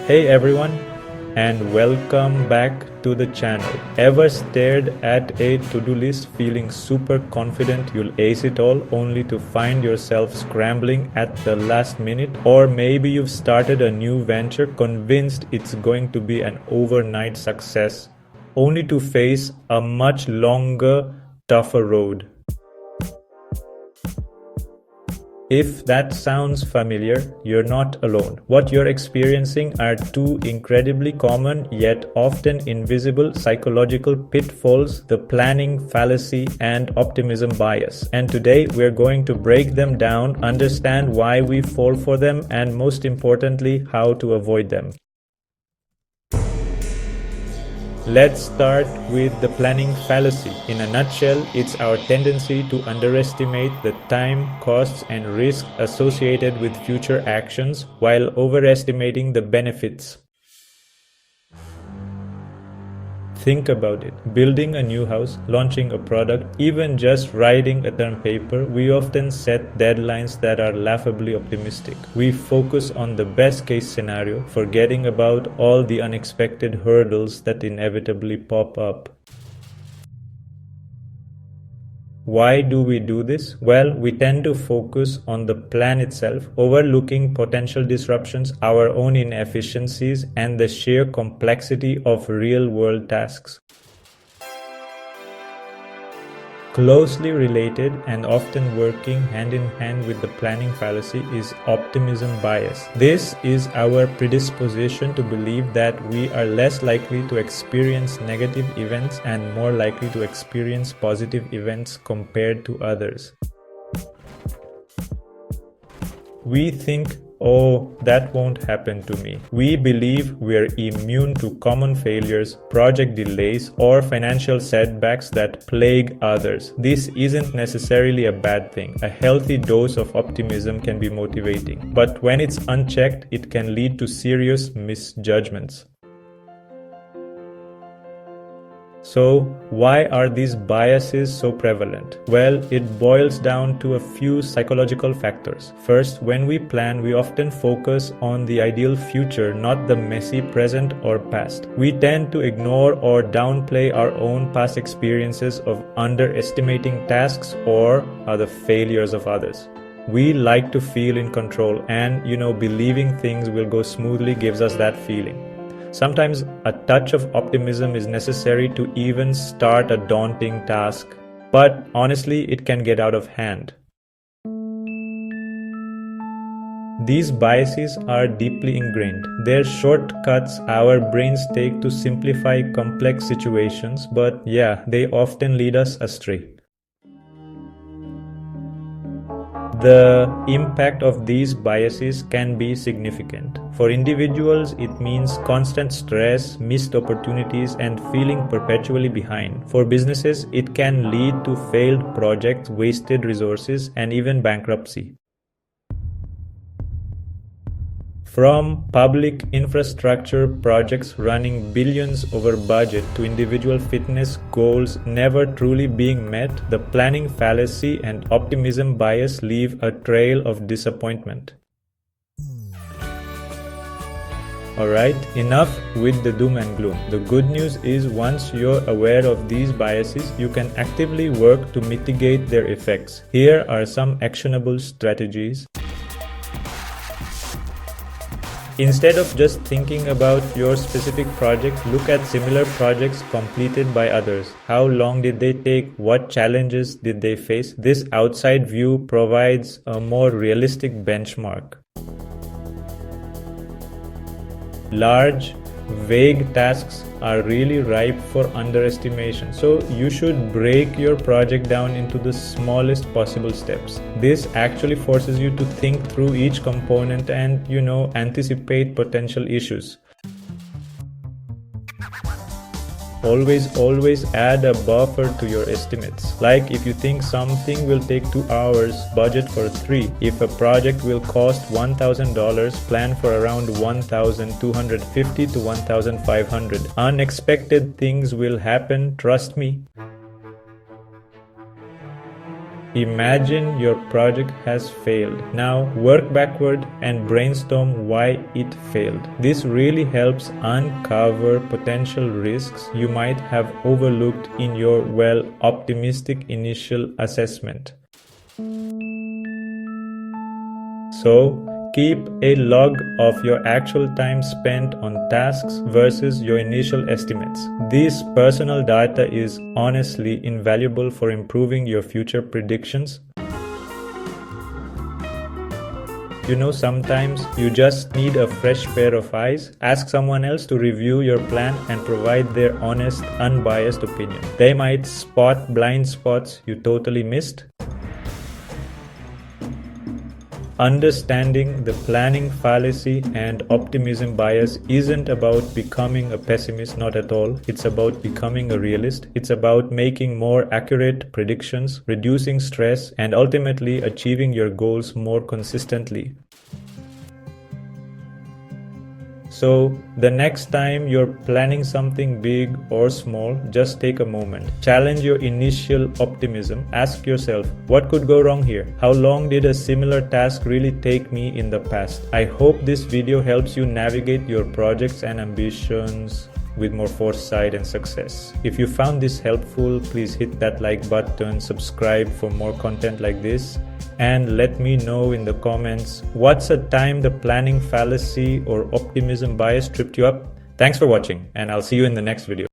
Hey everyone, and welcome back to the channel. Ever stared at a to-do list feeling super confident you'll ace it all only to find yourself scrambling at the last minute? Or maybe you've started a new venture convinced it's going to be an overnight success only to face a much longer, tougher road. If that sounds familiar, you're not alone. What you're experiencing are two incredibly common yet often invisible psychological pitfalls: the planning fallacy and optimism bias. And today we're going to break them down, understand why we fall for them, and most importantly, how to avoid them. Let's start with the planning fallacy. In a nutshell, it's our tendency to underestimate the time, costs, and risk associated with future actions while overestimating the benefits. Think about it. Building a new house, launching a product, even just writing a term paper, we often set deadlines that are laughably optimistic. We focus on the best case scenario, forgetting about all the unexpected hurdles that inevitably pop up. Why do we do this? Well, we tend to focus on the plan itself, overlooking potential disruptions, our own inefficiencies, and the sheer complexity of real-world tasks. Closely related and often working hand in hand with the planning fallacy is optimism bias. This is our predisposition to believe that we are less likely to experience negative events and more likely to experience positive events compared to others. We think, oh, that won't happen to me. We believe we're immune to common failures, project delays, or financial setbacks that plague others. This isn't necessarily a bad thing. A healthy dose of optimism can be motivating, but when it's unchecked, it can lead to serious misjudgments. So, why are these biases so prevalent? Well, it boils down to a few psychological factors. First, when we plan, we often focus on the ideal future, not the messy present or past. We tend to ignore or downplay our own past experiences of underestimating tasks or the failures of others. We like to feel in control, and believing things will go smoothly gives us that feeling. Sometimes a touch of optimism is necessary to even start a daunting task, but honestly, it can get out of hand. These biases are deeply ingrained. They're shortcuts our brains take to simplify complex situations, but they often lead us astray. The impact of these biases can be significant. For individuals, it means constant stress, missed opportunities, and feeling perpetually behind. For businesses, it can lead to failed projects, wasted resources, and even bankruptcy. From public infrastructure projects running billions over budget to individual fitness goals never truly being met, the planning fallacy and optimism bias leave a trail of disappointment. Alright, enough with the doom and gloom. The good news is once you're aware of these biases, you can actively work to mitigate their effects. Here are some actionable strategies. Instead of just thinking about your specific project, look at similar projects completed by others. How long did they take? What challenges did they face? This outside view provides a more realistic benchmark. Large, vague tasks are really ripe for underestimation, so you should break your project down into the smallest possible steps. This actually forces you to think through each component and, anticipate potential issues. Always add a buffer to your estimates. Like if you think something will take 2 hours, budget for 3. If a project will cost $1,000, plan for around $1,250 to $1,500. Unexpected things will happen, trust me. Imagine your project has failed. Now work backward and brainstorm why it failed. This really helps uncover potential risks you might have overlooked in your optimistic initial assessment. So, keep a log of your actual time spent on tasks versus your initial estimates. This personal data is honestly invaluable for improving your future predictions. Sometimes you just need a fresh pair of eyes. Ask someone else to review your plan and provide their honest, unbiased opinion. They might spot blind spots you totally missed. Understanding the planning fallacy and optimism bias isn't about becoming a pessimist, not at all. It's about becoming a realist. It's about making more accurate predictions, reducing stress, and ultimately achieving your goals more consistently. So, the next time you're planning something big or small, just take a moment. Challenge your initial optimism. Ask yourself, what could go wrong here? How long did a similar task really take me in the past? I hope this video helps you navigate your projects and ambitions with more foresight and success. If you found this helpful, please hit that like button, subscribe for more content like this, and let me know in the comments what's a time the planning fallacy or optimism bias tripped you up. Thanks for watching, and I'll see you in the next video.